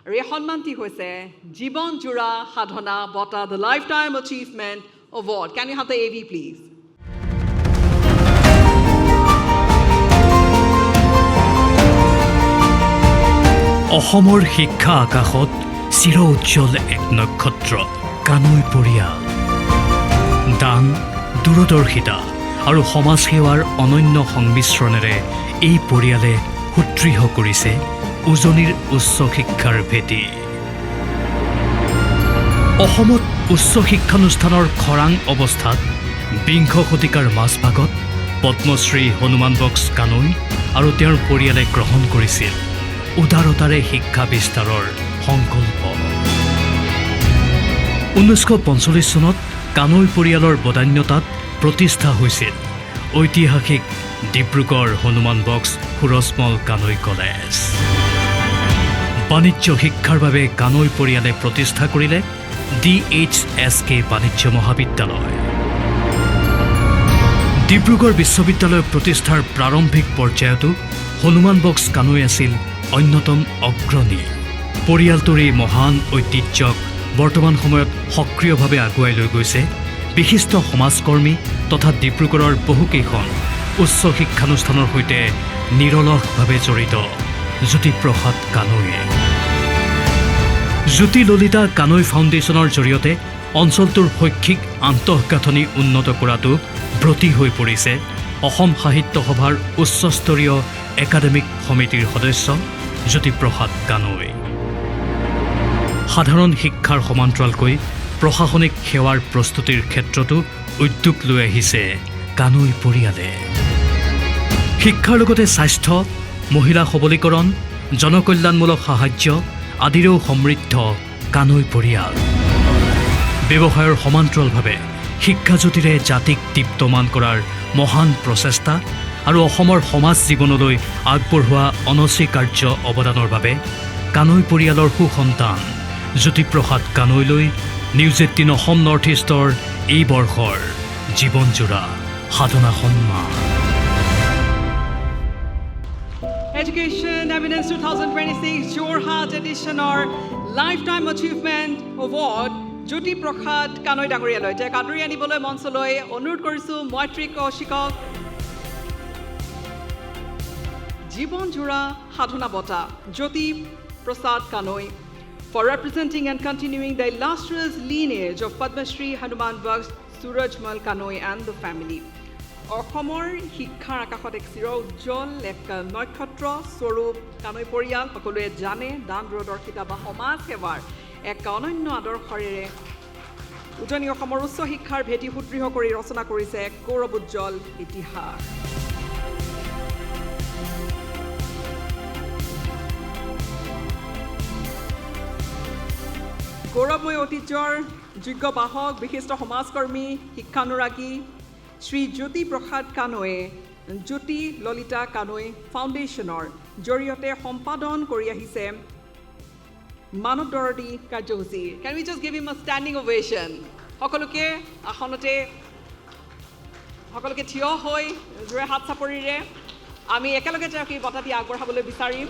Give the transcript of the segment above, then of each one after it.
আৰু এই সন্মানটি হৈছে জীৱন জোৰা সাধনা বঁটা, the Lifetime Achievement Award. Can you have the AV, please? অসমৰ শিক্ষা আকাশত চিৰ উজ্জ্বল এক নক্ষত্ৰ, কানৈ পৰিয়াল। দান, দূৰদৰ্শিতা আৰু সমাজ সেৱাৰ অনন্য সংমিশ্ৰণেৰে এই পৰিয়ালে সুদৃঢ় কৰিছে উজনিৰ উচ্চ শিক্ষাৰ ভেটি। অসমত উচ্চ শিক্ষানুষ্ঠানৰ খৰাং অৱস্থাত বিংশ শতিকাৰ মাজভাগত পদ্মশ্ৰী হনুমান বক্স কানৈ আৰু তেওঁৰ পৰিয়ালে গ্ৰহণ কৰিছিল উদাৰতাৰে শিক্ষা বিস্তাৰৰ সংকল্প। 1945 চনত কানৈ পৰিয়ালৰ বদান্যতাত প্ৰতিষ্ঠা হৈছিল ঐতিহাসিক ডিব্ৰুগড় হনুমান বক্স সুৰজমল কানৈ কলেজ। বাণিজ্য শিক্ষাৰ বাবে কানৈ পৰিয়ালে প্ৰতিষ্ঠা কৰিলে DHSK বাণিজ্য মহাবিদ্যালয়। ডিব্ৰুগড় বিশ্ববিদ্যালয় প্ৰতিষ্ঠাৰ প্ৰাৰম্ভিক পৰ্যায়তো হনুমান বক্স কানৈ আছিল অন্যতম অগ্ৰণী। পৰিয়ালটোৰ এই মহান ঐতিহ্যক বৰ্তমান সময়ত সক্ৰিয়ভাৱে আগুৱাই লৈ গৈছে বিশিষ্ট সমাজকৰ্মী তথা ডিব্ৰুগড়ৰ বহুকেইখন উচ্চ শিক্ষানুষ্ঠানৰ সৈতে নিৰলসভাৱে জড়িত জ্যোতিপ্ৰসাদ কানৈয়ে। জ্যোতি ললিতা কানৈ ফাউণ্ডেশ্যনৰ জৰিয়তে অঞ্চলটোৰ শৈক্ষিক আন্তঃগাঁথনি উন্নত কৰাটো ব্ৰতী হৈ পৰিছে অসম সাহিত্য সভাৰ উচ্চস্তৰীয় একাডেমিক সমিতিৰ সদস্য জ্যোতিপ্ৰসাদ কানৈ। সাধাৰণ শিক্ষাৰ সমান্তৰালকৈ প্ৰশাসনিক সেৱাৰ প্ৰস্তুতিৰ ক্ষেত্ৰতো উদ্যোগ লৈ আহিছে কানৈ পৰিয়ালে। শিক্ষাৰ লগতে স্বাস্থ্য, মহিলা সবলীকৰণ, জনকল্যাণমূলক সাহায্য আদিৰেও সমৃদ্ধ কানৈ পৰিয়াল। ব্যৱসায়ৰ সমান্তৰালভাৱে শিক্ষাজ্যোতিৰে জাতিক দীপ্তমান কৰাৰ মহান প্ৰচেষ্টা আৰু অসমৰ সমাজ জীৱনলৈ আগবঢ়োৱা অনস্বীকাৰ্য অৱদানৰ বাবে কানৈ পৰিয়ালৰ সুসন্তান জ্যোতিপ্ৰসাদ কানৈলৈ নিউজ 18 অসম নৰ্থ ইষ্টৰ এই বৰ্ষৰ জীৱনজোৰা সাধনা সন্মান। Education Evidence 2026 Jorhat Editioner Lifetime Achievement Award Jyotiprasad Kanoi ডাঙৰীয়ালৈ যে কাদৰি আনিবলৈ মঞ্চলৈ অনুৰোধ কৰিছোঁ মৈত্ৰী কৌশিকক। জীৱন জোৰা সাধনা বঁটা Jyoti Prasad Kanoi for representing and continuing the illustrious lineage of Padma Shri Hanuman Baks Surajmal Kanoi and the family. অসমৰ শিক্ষাৰ আকাশত এক চিৰ উজ্জ্বল এক নক্ষত্ৰ স্বৰূপ কানৈ পৰিয়াল সকলোৱে জানে দান দূৰদৰ্শিতা বা সমাজ সেৱাৰ এক অনন্য আদৰ্শৰে উজনি অসমৰ উচ্চ শিক্ষাৰ ভেটি সুদৃঢ় কৰি ৰচনা কৰিছে এক গৌৰৱ উজ্জ্বল ইতিহাস। গৌৰৱময় ঐতিহ্যৰ যোগ্য বাহক বিশিষ্ট সমাজকৰ্মী শিক্ষানুৰাগী শ্ৰী জ্যোতিপ্ৰসাদ কানৈয়ে জ্যোতি ললিতা কানৈ ফাউণ্ডেশ্যনৰ জৰিয়তে সম্পাদন কৰি আহিছে মানৱ দৰদী কাৰ্যসূচী। Can we just give him a standing ovation? সকলোকে আসনতে সকলোকে থিয় হৈ জোৰে হাত চাপৰিৰে আমি একেলগে তেওঁক এই বঁটাটি আগবঢ়াবলৈ বিচাৰিম।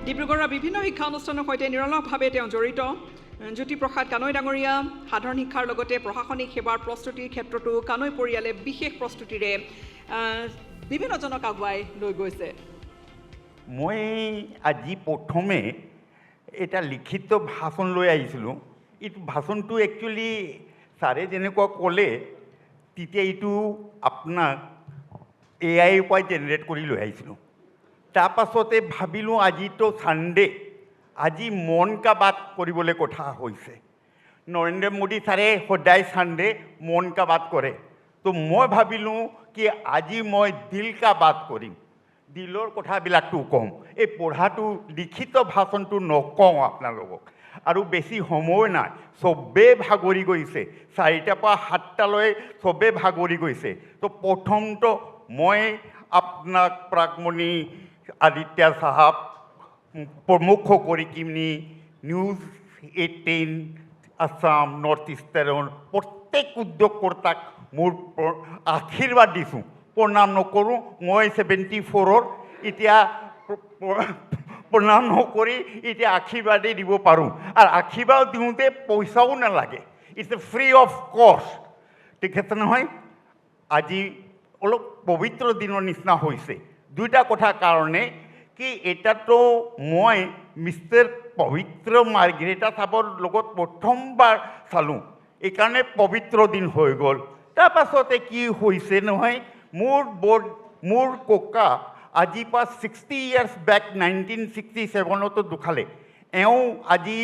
ডিব্ৰুগড়ৰ বিভিন্ন শিক্ষা অনুষ্ঠানৰ সৈতে নিৰলসভাৱে তেওঁ জড়িত জ্যোতিপ্ৰসাদ কানৈ ডাঙৰীয়া সাধাৰণ শিক্ষাৰ লগতে প্ৰশাসনিক সেৱাৰ প্ৰস্তুতিৰ ক্ষেত্ৰতো কানৈ পৰিয়ালে বিশেষ প্ৰস্তুতিৰে বিভিন্নজনক আগুৱাই লৈ গৈছে। মই আজি প্ৰথমে এটা লিখিত ভাষণ লৈ আহিছিলোঁ। এইটো ভাষণটো একচুৱেলি ছাৰে যেনেকুৱা ক'লে তেতিয়া এইটো আপোনাক AI পৰাই জেনেৰেট কৰি লৈ আহিছিলোঁ। তাৰপাছতে ভাবিলোঁ আজিতো ছানডে, আজি মন কা বাত কৰিবলৈ কথা হৈছে। নৰেন্দ্ৰ মোদী ছাৰে সদায় ছানডে মন কা বাত কৰে, তো মই ভাবিলোঁ কি আজি মই দিল কা বাত কৰিম, দিলৰ কথাবিলাকটো ক'ম। এই পঢ়াটো লিখিত ভাষণটো নকওঁ আপোনালোকক, আৰু বেছি সময় নাই, চবেই ভাগৰি গৈছে, 4টাৰ পৰা 7টালৈ চবেই ভাগৰি গৈছে। তো প্ৰথমটো মই আপোনাক প্ৰাগমণি আদিত্য সাহাব প্ৰমুখ কৰি কিনি নিউজ 18 আসাম নৰ্থ ইষ্টাৰ্ণৰ প্ৰত্যেক উদ্যোগকৰ্তাক মোৰ আশীৰ্বাদ দিছোঁ, প্ৰণাম নকৰোঁ। মই 74ৰ এতিয়া প্ৰণাম নকৰি এতিয়া আশীৰ্বাদেই দিব পাৰোঁ আৰু আশীৰ্বাদ দিওঁতে পইচাও নালাগে ইটছ এ ফ্ৰী অফ কষ্ট ঠিক আছে নহয় আজি অলপ পবিত্ৰ দিনৰ নিচিনা হৈছে দুইটা কথা কাৰণে কি এতিয়াতো মই মিষ্টাৰ পবিত্ৰ মাৰ্গ্ৰেটা চাবৰ লগত প্ৰথমবাৰ চালোঁ এইকাৰণে পবিত্ৰ দিন হৈ গ'ল তাৰপাছতে কি হৈছে নহয় মোৰ ককা আজিৰ পৰা 60 years বেক 1967 ঢুকালে এওঁ আজি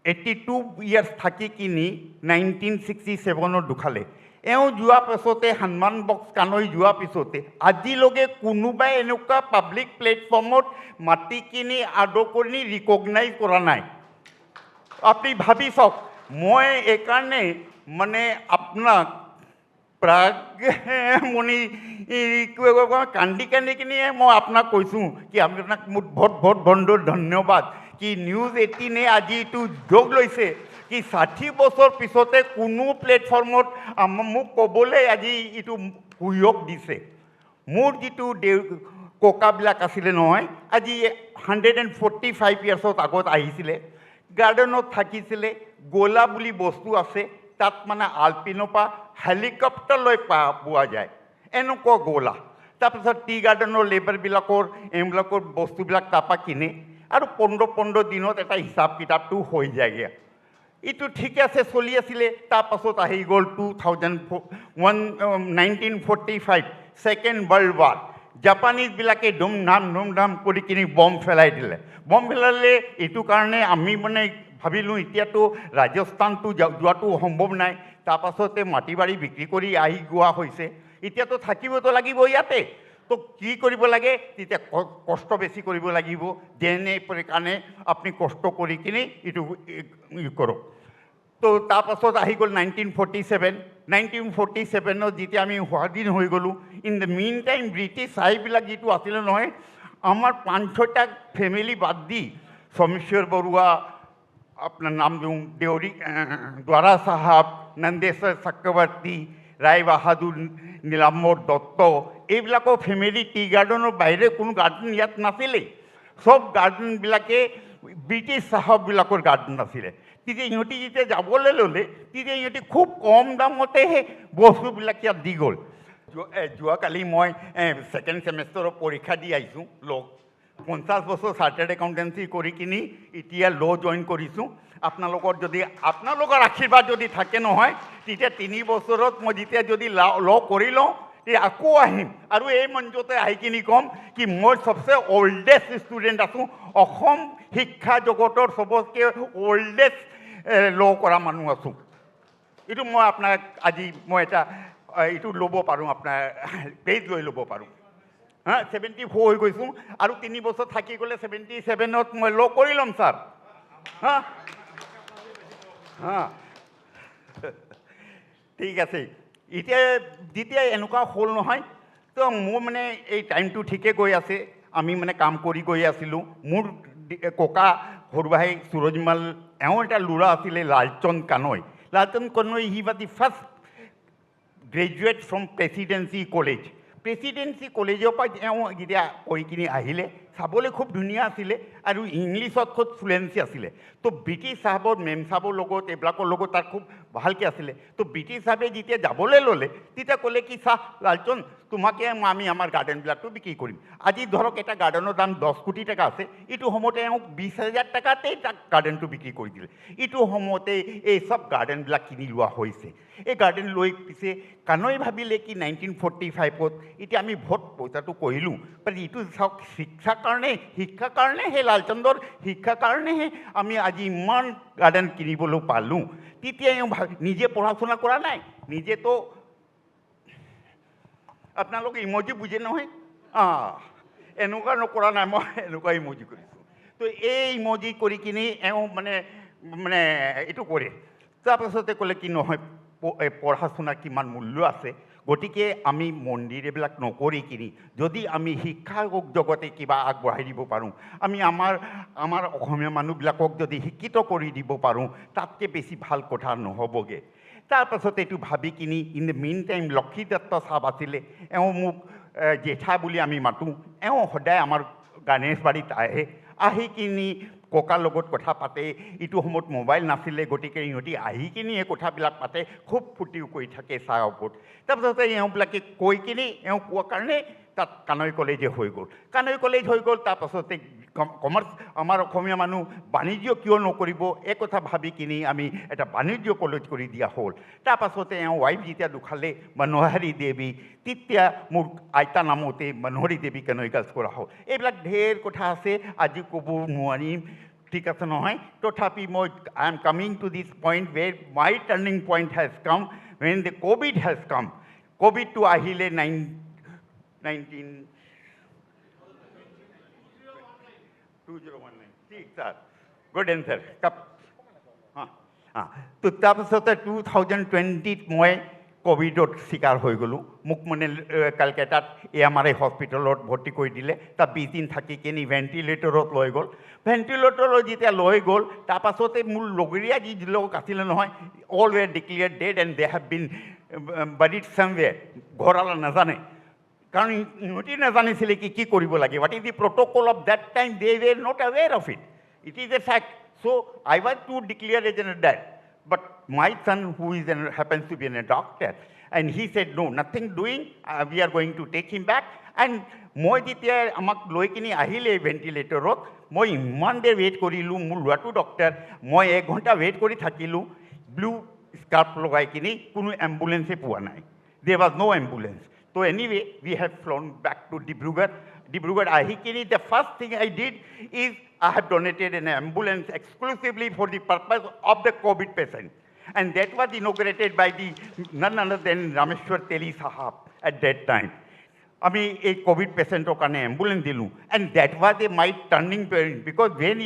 82 years থাকি কিনি 1967 ঢুকালে এওঁ যোৱাৰ পিছতে হনুমান বক্স কানৈ যোৱাৰ পিছতে আজিলৈকে কোনোবাই এনেকুৱা পাব্লিক প্লেটফৰ্মত মাতি কিনি আদৰ কৰি ৰিকগনাইজ কৰা নাই আপুনি ভাবি চাওক মই এইকাৰণে মানে আপোনাক প্ৰাগমণি কান্দি কিনি মই আপোনাক কৈছোঁ কি আপোনাক মোক বহুত ধন্যবাদ কি নিউজ 18 আজি এইটো যোগ লৈছে কি 60 বছৰ পিছতে কোনো প্লেটফৰ্মত মোক ক'বলৈ আজি এইটো সুযোগ দিছে মোৰ যিটো ককাবিলাক আছিলে নহয় আজি 145 yearsত আগত আহিছিলে গাৰ্ডেনত থাকিছিলে গোলা বুলি বস্তু আছে তাত মানে আলপিনৰ পৰা হেলিকপ্টাৰলৈ পোৱা যায় এনেকুৱা গোলা তাৰপিছত টি গাৰ্ডেনৰ লেবাৰবিলাকৰ এইবিলাকৰ বস্তুবিলাক তাৰপৰা কিনে আৰু 15 দিনত এটা হিচাপ কিতাপটো হৈ যায়গৈ এইটো ঠিকে আছে চলি আছিলে তাৰপাছত আহি গ'ল 1945 ছেকেণ্ড ৱৰ্ল্ড ৱাৰ জাপানীজবিলাকে ধুমধাম কৰি কিনি বম্ব পেলাই দিলে বম্ব পেলালে এইটো কাৰণে আমি মানে ভাবিলোঁ এতিয়াতো ৰাজস্থানটো যোৱাটো সম্ভৱ নাই তাৰপাছতে মাটি বাৰী বিক্ৰী কৰি আহি গোৱা হৈছে এতিয়াতো থাকিবতো লাগিব ইয়াতে তো কি কৰিব লাগে তেতিয়া কষ্ট বেছি কৰিব লাগিব যেনে কাৰণে আপুনি কষ্ট কৰি কিনি এইটো কৰক তো তাৰপাছত আহি গ'ল 1947 যেতিয়া আমি স্বাধীন হৈ গ'লোঁ in the meantime British চাহিবিলাক যিটো আছিলে নহয় আমাৰ 5-6টা ফেমিলি বাদ দি সোমেশ্বৰ বৰুৱা আপোনাৰ নাম দিওঁ দেউৰী দ্বাৰা চাহাব নন্দেশ্বৰ চক্ৰৱৰ্তী ৰায় বাহাদুৰ নীলাম্বৰ দত্ত এইবিলাকৰ ফেমিলি টি গাৰ্ডেনৰ বাহিৰে কোনো গাৰ্ডেন ইয়াত নাছিলেই চব গাৰ্ডেনবিলাকে ব্ৰিটিছ চাহাববিলাকৰ গাৰ্ডেন আছিলে তেতিয়া ইহঁতি যেতিয়া যাবলৈ ল'লে তেতিয়া ইহঁতি খুব কম দামতে সেই বস্তুবিলাক ইয়াত দি গ'ল যোৱাকালি মই ছেকেণ্ড ছেমেষ্টাৰৰ পৰীক্ষা দি আহিছোঁ লগ 50 বছৰ চাৰ্টাৰ্ড একাউণ্টেঞ্চি কৰি কিনি এতিয়া ল' জইন কৰিছোঁ আপোনালোকৰ আশীৰ্বাদ যদি থাকে নহয় তেতিয়া 3 বছৰত মই যেতিয়া যদি ল' কৰি লওঁ তেতিয়া আকৌ আহিম আৰু এই মঞ্চতে আহি কিনি ক'ম কি মই চবচে অল্ডেষ্ট ষ্টুডেণ্ট আছোঁ অসম শিক্ষা জগতৰ চবতকৈ অল্ডেষ্ট ল' কৰা মানুহ আছোঁ এইটো মই আপোনাক আজি মই এটা এইটো ল'ব পাৰোঁ আপোনাৰ পেজ লৈ ল'ব পাৰোঁ 74 হৈ গৈছোঁ আৰু 3 বছৰ থাকি গ'লে 77ত মই ল' কৰি ল'ম ছাৰ ঠিক আছে এতিয়া যেতিয়া এনেকুৱা হ'ল নহয় তো মোৰ মানে এই টাইমটো ঠিকে গৈ আছে আমি মানে কাম কৰি গৈ আছিলোঁ মোৰ ককা সৰুভাই সুৰজমাল এওঁ এটা ল'ৰা আছিলে Lalchand Kanai he was the first graduate from Presidency কলেজৰ পৰা এওঁ যেতিয়া কৰি কিনি আহিলে চাবলৈ খুব ধুনীয়া আছিলে আৰু ইংলিছত খুব ফ্লুৱেঞ্চি আছিলে তো ব্ৰিটিছ চাহাবৰ মেম চাহাবৰ লগত এইবিলাকৰ লগত তাৰ খুব ভালকৈ আছিলে তো ব্ৰিটিছ চাহাবে যেতিয়া যাবলৈ ল'লে তেতিয়া ক'লে কি চাহ লালচন্দ তোমাকে আমি আমাৰ গাৰ্ডেনবিলাকটো বিক্ৰী কৰিম আজি ধৰক এটা গাৰ্ডেনৰ দাম 10 কোটি টকা আছে এইটো সময়তে এওঁ 20,000 টকাতেই তাক গাৰ্ডেনটো বিক্ৰী কৰি দিলে এইটো সময়তে এই চব গাৰ্ডেনবিলাক কিনি লোৱা হৈছে এই গাৰ্ডেন লৈ পিছে কানৈ ভাবিলে কি 1945ত এতিয়া আমি বহুত পইচাটো কৰিলোঁ বাট এইটো চাওক শিক্ষাৰ কাৰণে সেই লালচন্দৰ শিক্ষাৰ কাৰণেহে আমি আজি ইমান গাৰ্ডেন কিনিবলৈ পালোঁ তেতিয়া এওঁ নিজে পঢ়া শুনা কৰা নাই নিজেতো আপোনালোকে ইমজি বুজে নহয় এনেকুৱা নকৰা নাই মই এনেকুৱা ইমজি কৰিছোঁ তো এই ইমজি কৰি কিনি এওঁ মানে এইটো কৰে তাৰপাছতে ক'লে কি নহয় পঢ়া শুনাৰ কিমান মূল্য আছে গতিকে আমি মন্দিৰ এইবিলাক নকৰি কিনি যদি আমি শিক্ষা জগতে কিবা আগবঢ়াই দিব পাৰোঁ আমি আমাৰ অসমীয়া মানুহবিলাকক যদি শিক্ষিত কৰি দিব পাৰোঁ তাতকৈ বেছি ভাল কথা নহ'বগৈ তাৰপাছত এইটো ভাবি কিনি in the meantime Lakshmi Dutta চাহাব আছিলে এওঁ মোক জেঠা বুলি আমি মাতোঁ এওঁ সদায় আমাৰ গানেশবাৰীত আহি কিনি ককাৰ লগত কথা পাতে ইটো সময়ত মোবাইল নাছিলে গতিকে ইহঁতি আহি কিনি এই কথাবিলাক পাতে খুব ফূৰ্তিও কৰি থাকে চাহ ওপৰত তাৰপিছতে এওঁবিলাকে কৈ কিনি এওঁ কোৱা কাৰণে তাত কানৈ কলেজে হৈ গ'ল কানৈ কলেজ হৈ গ'ল তাৰপাছতে কমাৰ্চ আমাৰ অসমীয়া মানুহ বাণিজ্য কিয় নকৰিব এই কথা ভাবি কিনি আমি এটা বাণিজ্য কলেজ কৰি দিয়া হ'ল তাৰপাছতে এওঁ ৱাইফ যেতিয়া ঢুকালে মনোহাৰী দেৱী তেতিয়া মোৰ আইতা নামতে মনোহাৰী দেৱী কানৈ গাৰ্লছ কৰা হ'ল এইবিলাক ঢেৰ কথা আছে আজি ক'ব নোৱাৰিম ঠিক আছে নহয় তথাপি মই I am coming to this point where my turning point has come when the COVID has come, COVID-2 ahile 2019. ठीक sir. Good answer. তো তাৰপিছতে 2020 মই কোভিডত চিকাৰ হৈ গ'লোঁ মোক মানে কালকাতাত AMRI হস্পিটেলত ভৰ্তি কৰি দিলে তাত 20 দিন থাকি কিনি ভেণ্টিলেটৰত লৈ গ'ল ভেণ্টিলেটৰত যেতিয়া লৈ গ'ল তাৰপাছতে মোৰ লগৰীয়া যি লোক আছিলে নহয় all were declared dead and they have been buried somewhere ঘৰলৈ নাজানে কাৰণ ইহঁতি নাজানিছিলে কি কৰিব লাগে what is the protocol of that time they were not aware of it it is a fact so I was to declare as a dead but my son who is happens to be a doctor and he said no nothing doing we are going to take him back and মই যেতিয়া আমাক লৈ কিনি আহিলে ভেণ্টিলেটৰত মই ইমান দেৰি weight কৰিলোঁ মোৰ ল'ৰাটো ডক্টৰ মই 1 ঘণ্টা ৱেইট কৰি থাকিলোঁ ব্লু স্কাৰ্ফ লগাই কিনি কোনো এম্বুলেঞ্চে পোৱা নাই there was no ambulance so anyway we have flown back to Dibrugarh ahi kini the first thing I did is I have donated an ambulance exclusively for the purpose of the COVID patient and that was inaugurated by the none other than Rameshwar Teli Sahab at that time আমি এই Covid পেশেন্টৰ কাৰণে ambulance দিলোঁ and that was my turning point because when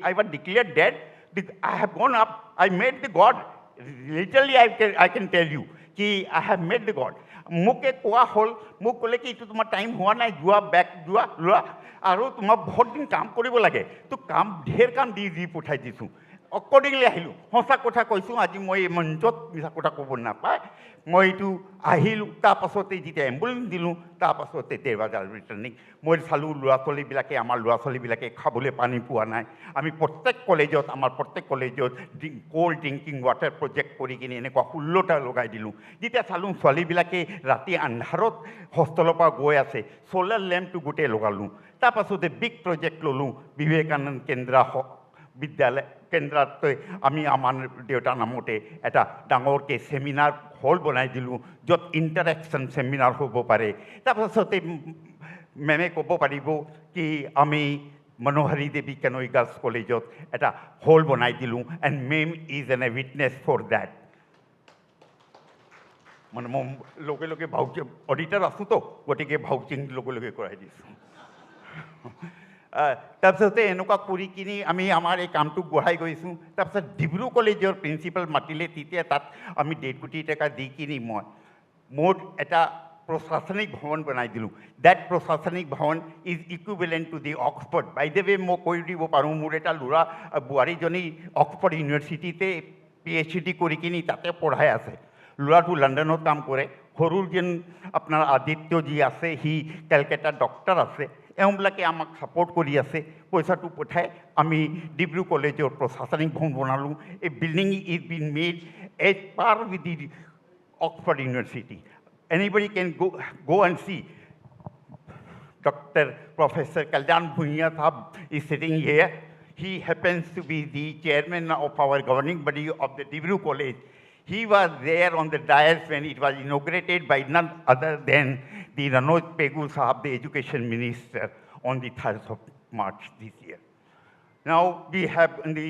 I was declared dead I have gone up I met the God literally I can tell you कि I have met the God মোকে কোৱা হ'ল মোক ক'লে কি এইটো তোমাৰ টাইম হোৱা নাই যোৱা বেক যোৱা লোৱা আৰু তোমাৰ বহুত দিন কাম কৰিব লাগে তো কাম ঢেৰ কাম দি পঠাই দিছোঁ অকৰ্ডিংলি আহিলোঁ সঁচা কথা কৈছোঁ আজি মই এই মঞ্চত মিছা কথা ক'ব নাপায় মই এইটো আহিলোঁ তাৰপাছতে যেতিয়া এম্বুলেঞ্চ দিলোঁ তাৰপাছতে দেৰবাজাৰ ৰিটাৰ্ণিং মই চালোঁ ল'ৰা ছোৱালীবিলাকে আমাৰ ল'ৰা ছোৱালীবিলাকে খাবলৈ পানী পোৱা নাই আমি প্ৰত্যেক কলেজত আমাৰ প্ৰত্যেক কলেজত কোল্ড ড্ৰিংকিং ৱাটাৰ প্ৰজেক্ট কৰি কিনি এনেকুৱা 16টা লগাই দিলোঁ যেতিয়া চালোঁ ছোৱালীবিলাকে ৰাতি আন্ধাৰত হোষ্টেলৰ পৰা গৈ আছে চ'লাৰ লেম্পটো গোটেই লগালোঁ তাৰপাছতে বিগ প্ৰজেক্ট ল'লোঁ বিবেকানন্দ কেন্দ্ৰ বিদ্যালয় কেন্দ্ৰত আমি আমাৰ দেউতাৰ নামতে এটা ডাঙৰকৈ সেমিনাৰ হল বনাই দিলোঁ য'ত ইণ্টাৰেকশ্যন সেমিনাৰ হ'ব পাৰে তাৰপাছতে মেমে ক'ব পাৰিব কি আমি মনোহাৰী দেৱী কানৈ গাৰ্লছ কলেজত এটা হল বনাই দিলোঁ and ma'am is an a witness for date মানে মই লগে লগে ভাউচিং অডিটাৰ আছোঁতো গতিকে ভাউচিং লগে লগে কৰাই দিছোঁ তাৰপিছতে এনেকুৱা কৰি কিনি আমি আমাৰ এই কামটো বঢ়াই গৈছোঁ তাৰপিছত ডিব্ৰু কলেজৰ প্ৰিন্সিপাল মাতিলে তেতিয়া তাত আমি 1.5 কোটি টকা দি কিনি মই মোৰ এটা প্ৰশাসনিক ভৱন বনাই দিলোঁ ডেট প্ৰশাসনিক ভৱন is equivalent to the Oxford by the way মই কৈ দিব পাৰোঁ মোৰ এটা ল'ৰা বোৱাৰীজনী অক্সফৰ্ড ইউনিভাৰ্চিটিতে PhD কৰি কিনি তাতে পঢ়াই আছে ল'ৰাটো লণ্ডনত কাম কৰে সৰু যেন আপোনাৰ আদিত্য যি আছে সি কেলকাতা ডক্টৰ আছে এওঁবিলাকে আমাক ছাপোৰ্ট কৰি আছে পইচাটো পঠাই আমি ডিব্ৰু কলেজৰ প্ৰশাসনিক ভৱন বনালোঁ এই building is been made as per with the Oxford University anybody can go and see Dr. Professor Kalyan Bhuiya Sahab is sitting here he happens to be the chairman of our governing body of the Dibru College he was there on the dais when it was inaugurated by none other than the Ranoj Pegu Sahab, the education minister, on the 3rd of March this year. Now we have in the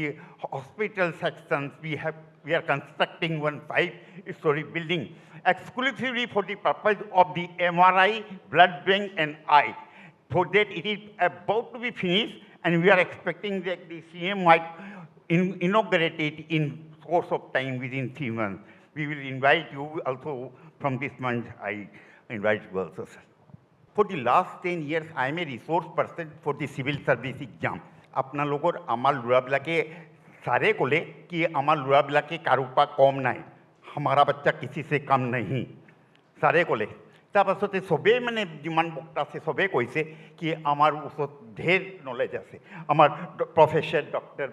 hospital sections, we are constructing one 5-story building exclusively for the purpose of the MRI, blood bank and eye. For that it is about to be finished and we are expecting that the CM might inaugurate it in course of time within 3 months. We will invite you also from this month. I invite you also, sir. For the last 10 years, I am a resource person for the civil service exam. अपना लोगों आमार लुरा बिलाके सारे कोले कि आमार लुरा बिलाके कारुपा कम नहीं हमारा बच्चा किसी से कम नहीं सारे कोले তাৰপাছতে চবেই মানে যিমান বক্তা আছে চবেই কৈছে কি আমাৰ ওচৰত ঢেৰ নলেজ আছে, আমাৰ প্ৰফেচৰ ডক্টৰ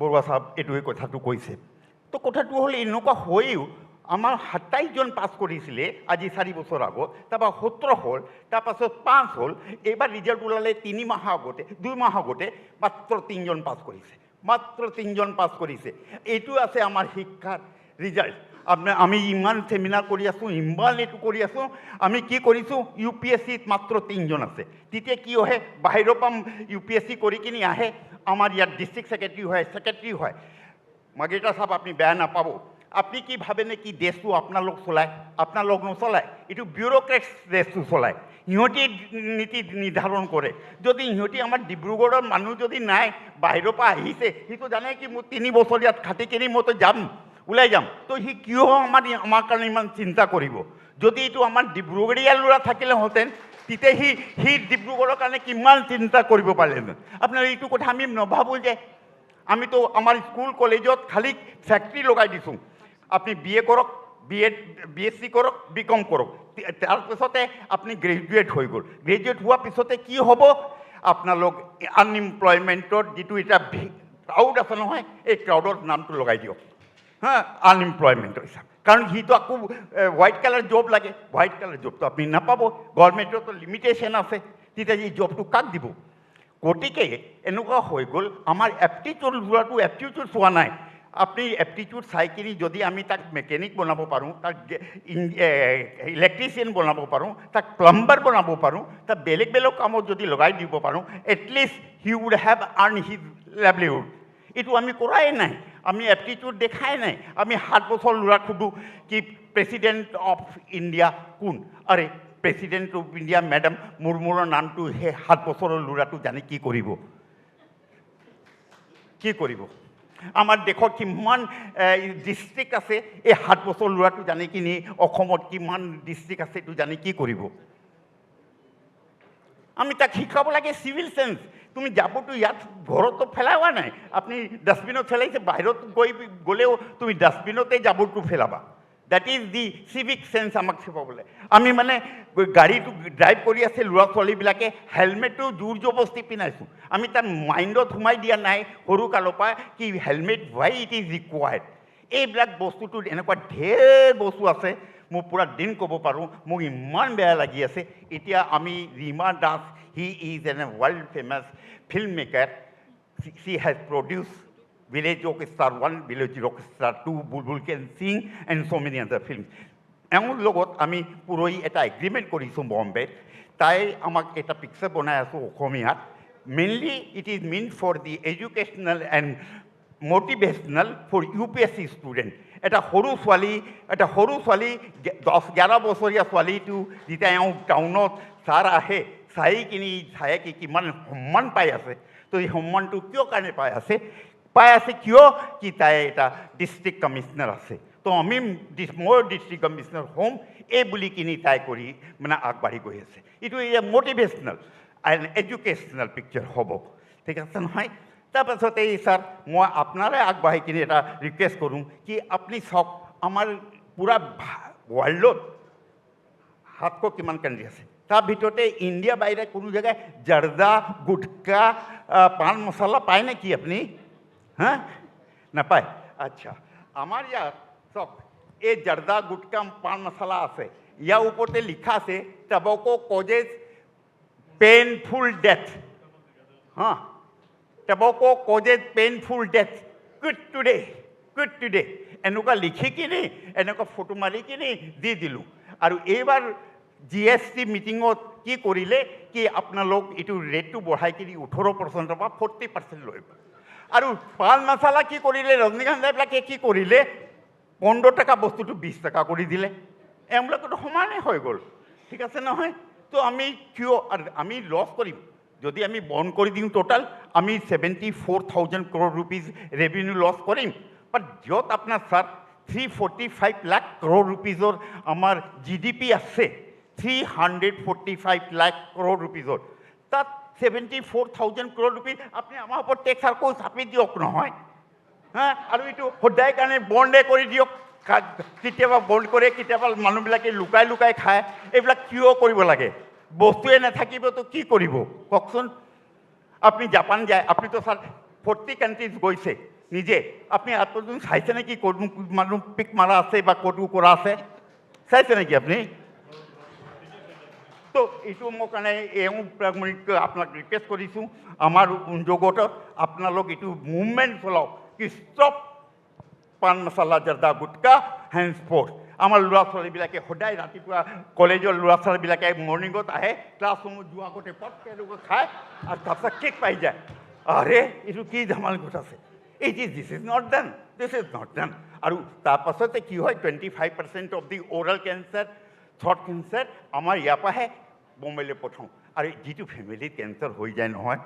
বৰুৱা চাহাব এইটোৱে কথাটো কৈছে। তো কথাটো হ'ল এনেকুৱা হৈও আমাৰ 27জন পাছ কৰিছিলে আজি 4 বছৰ আগত, তাৰপৰা 17 হ'ল, তাৰপাছত 5 হ'ল, এইবাৰ ৰিজাল্ট ওলালে 3 মাহ আগতে 2 মাহ আগতে মাত্ৰ 3জন পাছ কৰিছে, মাত্ৰ 3জন পাছ কৰিছে। এইটো আছে আমাৰ শিক্ষাৰ ৰিজাল্ট। আমি ইমান চেমিনাৰ কৰি আছোঁ, ইমান এইটো কৰি আছোঁ, আমি কি কৰিছোঁ UPSCত মাত্ৰ 3জন আছে। তেতিয়া কি হয় বাহিৰৰ পৰা UPSC কৰি কিনি আহে, আমাৰ ইয়াত ডিষ্ট্ৰিক্ট ছেক্ৰেটাৰী হয়। মাৰ্গ্ৰেটা চাহাব আপুনি বেয়া নাপাব, আপনি কি ভাবেনে কি দেশটো আপোনালোক চলায়? আপোনালোক নচলায়, এইটো ব্যুৰ'ক্ৰেটছ দেশটো চলায়, সিহঁতি নীতি নিৰ্ধাৰণ কৰে। যদি সিহঁতি আমাৰ ডিব্ৰুগড়ৰ মানুহ যদি নাই, বাহিৰৰ পৰা আহিছে, সিটো জানে কি মোৰ 3 বছৰ ইয়াত খাটি কিনি মইতো যাম, ওলাই যাম, তো সি কিয় আমাৰ কাৰণে ইমান চিন্তা কৰিব? যদি এইটো আমাৰ ডিব্ৰুগড়ীয়া ল'ৰা থাকিলেহেঁতেন তেতিয়া সি ডিব্ৰুগড়ৰ কাৰণে কিমান চিন্তা কৰিব পাৰিলেহেঁতেন। আপোনাৰ এইটো কথা আমি নাভাবোঁ যে আমিতো আমাৰ স্কুল কলেজত খালি ফেক্টৰী লগাই দিছোঁ। আপনি BA কৰক, BSc কৰক, BCom কৰক, তাৰপিছতে আপুনি গ্ৰেজুৱেট হৈ গ'ল। গ্ৰেজুৱেট হোৱাৰ পিছতে কি হ'ব? আপোনালোক আনএমপ্লয়মেণ্টৰ যিটো এটা ক্ৰাউড আছে নহয়, এই ক্ৰাউডৰ নামটো লগাই দিয়ক, হা, আনএমপ্লয়মেণ্টৰ হিচাপ। কাৰণ সিটো আকৌ হোৱাইট কালাৰ জব লাগে, হোৱাইট কালাৰ জবটো আপুনি নাপাব, গভৰ্ণমেণ্টতো লিমিটেশ্যন আছে, তেতিয়া এই জবটো কাক দিব? গতিকে এনেকুৱা হৈ গ'ল, আমাৰ এপ্টিটিউড লোৱাটো এপ্টিটিউড চোৱা নাই। আপনি এপ্টিটিউড চাই কিনি যদি আমি তাক মেকানিক বনাব পাৰোঁ, তাক ইলেক্ট্ৰিচিয়ান বনাব পাৰোঁ, তাক প্লাম্বাৰ বনাব পাৰোঁ, তাক বেলেগ বেলেগ কামত যদি লগাই দিব পাৰোঁ, at least he would have earn his livelihood. এইটো আমি কৰাই নাই, আমি এপ্টিটিউড দেখাই নাই। আমি 7 বছৰ ল'ৰাক সোধোঁ কি প্ৰেচিডেণ্ট অফ ইণ্ডিয়া কোন? আৰে প্ৰেচিডেণ্ট অফ ইণ্ডিয়া মেডাম মুৰ্মুৰ নামটো সেই 7 বছৰৰ ল'ৰাটো জানি কি কৰিব? কি কৰিব? আমাৰ দেশত কিমান ডিষ্ট্ৰিক্ট আছে, এই 7 বছৰ ল'ৰাটো জানি কিনি অসমত কিমান ডিষ্ট্ৰিক্ট আছে এইটো জানি কি কৰিব? আমি তাক শিকাব লাগে চিভিল চেন্স। তুমি জাবৰটো ইয়াত ঘৰতো পেলাবা নাই, আপুনি ডাষ্টবিনত পেলাইছে, বাহিৰত গ'লেও তুমি ডাষ্টবিনতে জাবৰটো পেলাবা। That is the civic sense আমাক শিকাবলৈ। আমি মানে গাড়ীটো ড্ৰাইভ কৰি আছে ল'ৰা ছোৱালীবিলাকে হেলমেটটো জোৰ জবস্তি পিন্ধাইছোঁ। আমি তাৰ মাইণ্ডত সোমাই দিয়া নাই সৰু কালৰ পৰা কি helmet why it is required. এইবিলাক বস্তুটোত এনেকুৱা ঢেৰ বস্তু আছে, মই পূৰা দিন ক'ব পাৰোঁ, মোক ইমান বেয়া লাগি আছে। এতিয়া আমি Rima Das, he is an world famous film maker, she has produced Village Rockstar 1, Village Rockstar 2, Bulbul Can Sing and so many other films. এওঁৰ লগত আমি পৰহি এটা এগ্ৰিমেণ্ট কৰিছোঁ বম্বেত। তাই আমাক এটা পিকচাৰ বনাই আছোঁ অসমীয়াত। Mainly it is mean for the educational and motivational for UPSC student. এটা সৰু ছোৱালী 10-11 বছৰীয়া ছোৱালীটো যেতিয়া এওঁ টাউনত ছাৰ আহে, চাই কিমান সন্মান পাই আছে। তো এই সন্মানটো কিয় কাৰণে পাই আছে কিয় কি তাই এটা ডিষ্ট্ৰিক্ট কমিশ্যনাৰ আছে। তো আমি মই ডিষ্ট্ৰিক্ট কমিশ্যনাৰ হ'ম এই বুলি কিনি তাই কৰি মানে আগবাঢ়ি গৈ আছে। এইটো মটিভেশ্যনেল এণ্ড এডুকেশ্যনেল পিকচাৰ হ'ব, ঠিক আছে নহয়? তাৰপাছতে এই ছাৰ মই আপোনাৰে আগবাঢ়ি কিনি এটা ৰিকুৱেষ্ট কৰোঁ কি আপুনি চাওক, আমাৰ পূৰা ৱৰ্ল্ডত 700 কিমান কাণ্ট্ৰি আছে, তাৰ ভিতৰতে ইণ্ডিয়া বাহিৰে কোনো জেগায় জৰ্দা গুটকা পান মছলা পায় নেকি আপুনি? হা, নাপায়? আচ্ছা, আমাৰ ইয়াত চাওক এই জৰ্দা গুটকা পান মছলা আছে, ইয়াৰ ওপৰতে লিখা আছে টবেকো কজেছ পেইনফুল ডেথ। হা, tobacco causes painful death, good today এনেকুৱা লিখি কিনি এনেকুৱা ফটো মাৰি কিনি দি দিলোঁ। আৰু এইবাৰ GST মিটিঙত কি কৰিলে কি আপোনালোক এইটো ৰেটটো বঢ়াই কিনি 18% পৰা 40% লৈ গ'ল। আৰু পান মছলা কি কৰিলে, ৰজনীকান্তাবিলাকে কি কৰিলে 15 টকা বস্তুটো 20 টকা কৰি দিলে। এওঁবিলাকতো সমানেই হৈ গ'ল, ঠিক আছে নহয়? তো আমি কিয় আমি লছ কৰিম? যদি আমি বন্ধ কৰি দিওঁ টোটাল আমি 74,000 crore rupees ৰেভিনিউ লছ কৰিম। বাট য'ত আপোনাৰ ছাৰ 345 লাখ crore rupeesৰ আমাৰ GDP আছে, 345 লাখ crore rupeesৰ, তাত 74,000 crore rupees আপুনি আমাৰ ওপৰত টেক্স আকৌ চাপি দিয়ক নহয়। হা, আৰু এইটো সদায় কাৰণে বন্ধে কৰি দিয়ক, কেতিয়াবা বন্ধ কৰে, কেতিয়াবা মানুহবিলাকে লুকাই লুকাই খায়। এইবিলাক কিয় কৰিব লাগে? বস্তুৱে নাথাকিবতো কি কৰিব কওকচোন? আপুনি জাপান যায়, আপুনিতো ছাৰ 40 কাণ্ট্ৰিজ গৈছে নিজে, আপুনি আত্মজন চাইছে নেকি ক'ত মানুহ পিক মাৰা আছে বা ক'তো কৰা আছে? চাইছে নেকি আপুনি? তো এইটো মোৰ কাৰণে মই আপোনাক ৰিকুৱেষ্ট কৰিছোঁ, আমাৰ জগতত আপোনালোক এইটো মুভমেণ্ট চলাওক কি ষ্টপ পান মছলা জৰ্দা গুটকা হেণ্ড স্পৰ্টছ। আমাৰ ল'ৰা ছোৱালীবিলাকে সদায় ৰাতিপুৱা কলেজৰ ল'ৰা ছোৱালীবিলাকে মৰ্ণিঙত আহে, ক্লাছৰুমত যোৱা আগতে পটকৈ খায় আৰু তাৰপিছত কেক পাই যায়। আৰে এইটো কি ধেমালি কথা আছে? This is not done, this is not done. আৰু তাৰপাছতে কি হয়, 25% of the oral cancer, throat cancer আমাৰ ইয়াৰ পৰাহে বম্বেলৈ পঠাওঁ। আৰু যিটো ফেমিলিত কেঞ্চাৰ হৈ যায় নহয়,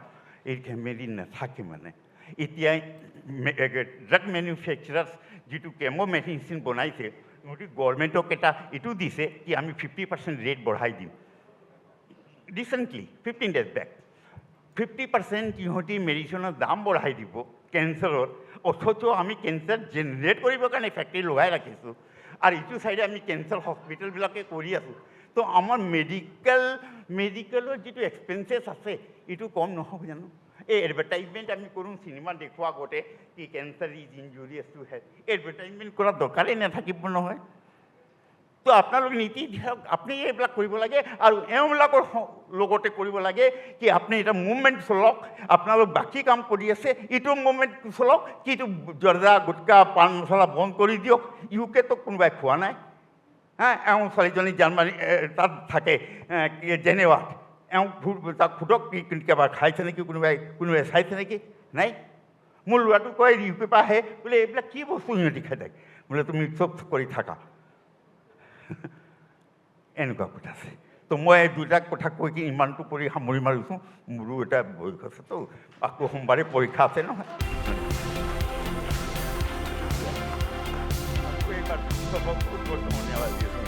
এই ফেমিলি নাথাকে মানে। এতিয়া ড্ৰাগ মেনুফেকচাৰাৰ্ছ যিটো কেমো মেডিচিন বনাইছে, সিহঁতি গভৰ্ণমেণ্টক এটা এইটো দিছে কি আমি 50% ৰেট বঢ়াই দিম। ৰিচেণ্টলি 15 days বেক 50% সিহঁতি মেডিচিনৰ দাম বঢ়াই দিব কেঞ্চাৰৰ, অথচ আমি কেঞ্চাৰ জেনেৰেট কৰিবৰ কাৰণে ফেক্টৰী লগাই ৰাখিছোঁ। আৰু ইটো চাইডে আমি কেঞ্চাৰ হস্পিটেলবিলাকে কৰি আছোঁ। তো আমাৰ মেডিকেলৰ যিটো এক্সপেঞ্চেছ আছে এইটো কম নহ'ব জানো? এই এডভাৰটাইজমেণ্ট আমি কৰোঁ চিনেমা দেখুওৱা আগতে কি cancer is injurious to health, advertisement কৰা দৰকাৰেই নাথাকিব নহয়। তো আপোনালোক নীতি দিয়ক, আপুনি এইবিলাক কৰিব লাগে। আৰু এওঁবিলাকৰ লগতে কৰিব লাগে কি আপুনি এটা মুভমেণ্ট চলাওক। আপোনালোক বাকী কাম কৰি আছে, এইটো মুভমেণ্ট চলাওক কি এইটো জৰ্দা গুটকা পান মছলা বন্ধ কৰি দিয়ক। ইউকেতো কোনোবাই খোৱা নাই। এওঁ ছোৱালীজনী জাৰ্মানী তাত থাকে জেনেভাত, এওঁ তাক সোধক কি কেতিয়াবা খাইছে নেকি, কোনোবাই চাইছে নেকি? নাই। মোৰ ল'ৰাটো কয় ইউকে পৰা আহে বোলে এইবিলাক কি বস্তু সিহঁতি খাই থাকে। বোলে তুমি চব কৰি থাকা। এনেকুৱা কথা আছে। তো মই দুটা কথা কৈ কি ইমানটো কৰি সামৰি মাৰিছোঁ। মোৰো এটা বয়স আছেতো, আকৌ সোমবাৰে পৰীক্ষা আছে নহয়। এইবাৰ চবক ধন্যবাদ দিছোঁ।